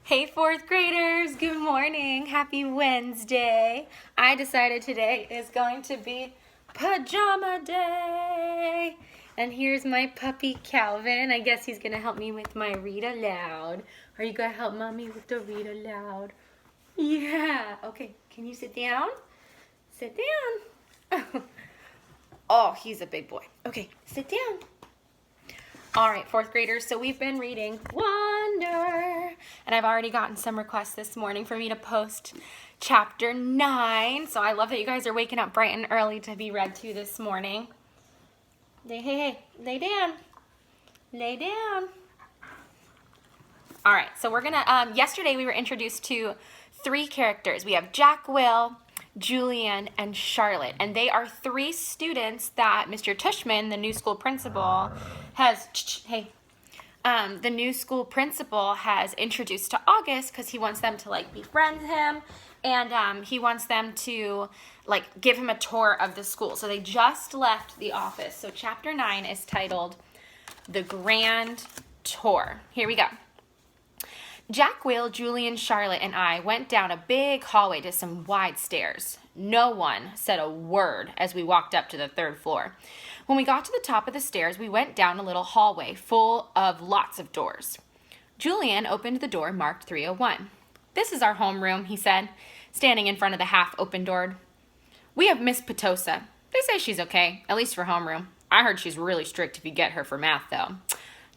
Hey, fourth graders, good morning. Happy Wednesday. I decided today is going to be pajama day. And here's my puppy Calvin. I guess he's going to help me with my read aloud. Are you going to help mommy with the read aloud? Yeah. Okay, can you sit down? Sit down. Oh, he's a big boy. Okay, sit down. All right, fourth graders, so we've been reading Wonder, and I've already gotten some requests this morning for me to post chapter 9, so I love that you guys are waking up bright and early to be read to this morning. Hey, lay down. Lay down. All right, so we're gonna, yesterday we were introduced to 3 characters. We have Jack, Will, Julian, and Charlotte, and they are 3 students that Mr. Tushman, the new school principal, has introduced to August because he wants them to befriend him, and he wants them to give him a tour of the school. So they just left the office. So chapter 9 is titled The Grand Tour. Here we go. Jack, Will, Julian, Charlotte, and I went down a big hallway to some wide stairs. No one said a word as we walked up to the 3rd floor. When we got to the top of the stairs, we went down a little hallway full of lots of doors. Julian opened the door marked 301. "This is our homeroom," he said, standing in front of the half-open door. "We have Miss Petosa. They say she's okay, at least for homeroom. I heard she's really strict if you get her for math, though."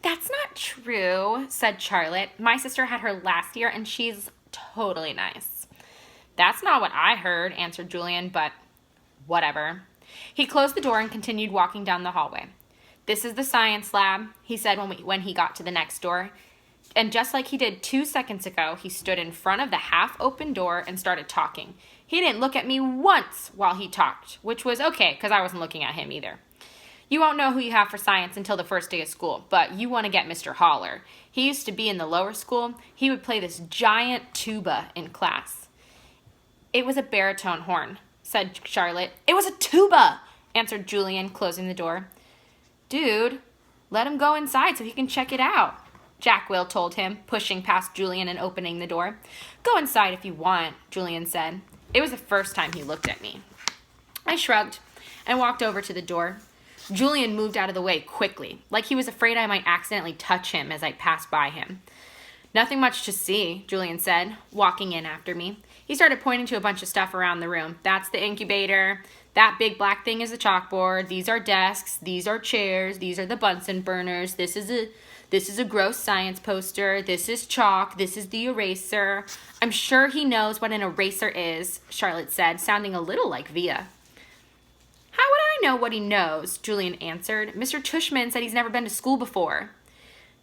"That's not true," said Charlotte. "My sister had her last year, and she's totally nice." "That's not what I heard," answered Julian, but whatever. He closed the door and continued walking down the hallway. "This is the science lab," he said when he got to the next door. And just like he did 2 seconds ago, he stood in front of the half-open door and started talking. He didn't look at me once while he talked, which was okay because I wasn't looking at him either. "You won't know who you have for science until the first day of school, but you want to get Mr. Holler. He used to be in the lower school. He would play this giant tuba in class." "It was a baritone horn," said Charlotte. "It was a tuba," answered Julian, closing the door. "Dude, let him go inside so he can check it out," Jack Will told him, pushing past Julian and opening the door. "Go inside if you want," Julian said. It was the first time he looked at me. I shrugged and walked over to the door. Julian moved out of the way quickly, like he was afraid I might accidentally touch him as I passed by him. "Nothing much to see," Julian said, walking in after me. He started pointing to a bunch of stuff around the room. "That's the incubator. That big black thing is the chalkboard. These are desks. These are chairs. These are the Bunsen burners. This is a gross science poster. This is chalk. This is the eraser." "I'm sure he knows what an eraser is," Charlotte said, sounding a little like Via. "How would I know what he knows?" Julian answered. "Mr. Tushman said he's never been to school before."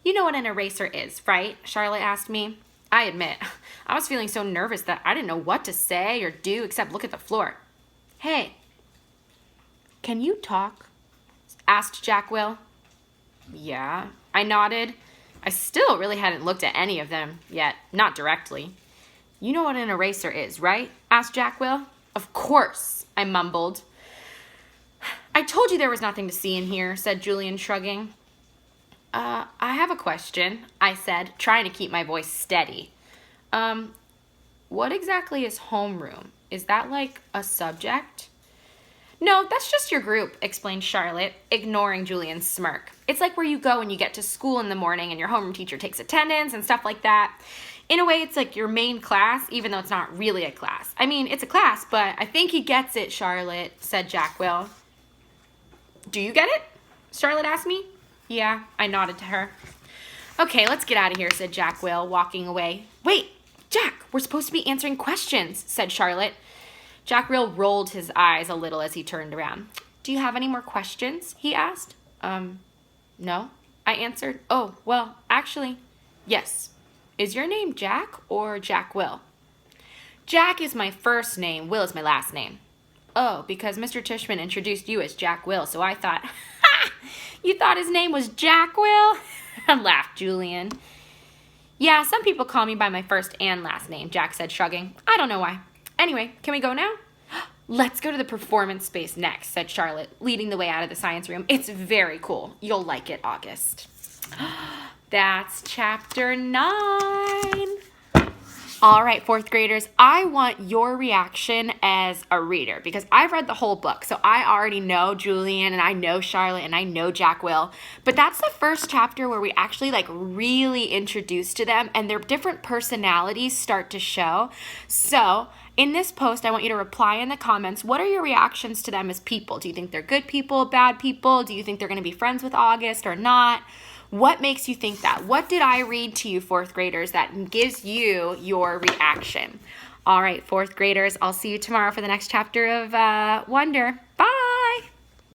"You know what an eraser is, right?" Charlotte asked me. I admit, I was feeling so nervous that I didn't know what to say or do except look at the floor. "Hey, can you talk?" asked Jack Will. "Yeah," I nodded. I still really hadn't looked at any of them yet, not directly. "You know what an eraser is, right?" asked Jack Will. "Of course," I mumbled. "I told you there was nothing to see in here," said Julian, shrugging. I have a question," I said, trying to keep my voice steady. What exactly is homeroom? Is that like a subject?" "No, that's just your group," explained Charlotte, ignoring Julian's smirk. "It's like where you go when you get to school in the morning and your homeroom teacher takes attendance and stuff like that. In a way, it's like your main class, even though it's not really a class. I mean, it's a class, but I think he gets it, Charlotte," said Jack Will. "Do you get it?" Charlotte asked me. "Yeah," I nodded to her. "Okay, let's get out of here," said Jack Will, walking away. "Wait, Jack, we're supposed to be answering questions," said Charlotte. Jack Will rolled his eyes a little as he turned around. "Do you have any more questions?" he asked. No," I answered. "Oh, well, actually, yes. Is your name Jack or Jack Will?" "Jack is my first name, Will is my last name." "Oh, because Mr. Tushman introduced you as Jack Will, so I thought..." "Ha! You thought his name was Jack Will?" laughed Julian. "Yeah, some people call me by my first and last name," Jack said, shrugging. "I don't know why. Anyway, can we go now?" "Let's go to the performance space next," said Charlotte, leading the way out of the science room. "It's very cool. You'll like it, August." That's chapter 9. All right, fourth graders, I want your reaction as a reader because I've read the whole book. So I already know Julian and I know Charlotte and I know Jack Will. But that's the first chapter where we actually like really introduce to them and their different personalities start to show. So in this post, I want you to reply in the comments. What are your reactions to them as people? Do you think they're good people, bad people? Do you think they're going to be friends with August or not? What makes you think that? What did I read to you, fourth graders, that gives you your reaction? All right, fourth graders, I'll see you tomorrow for the next chapter of Wonder. Bye.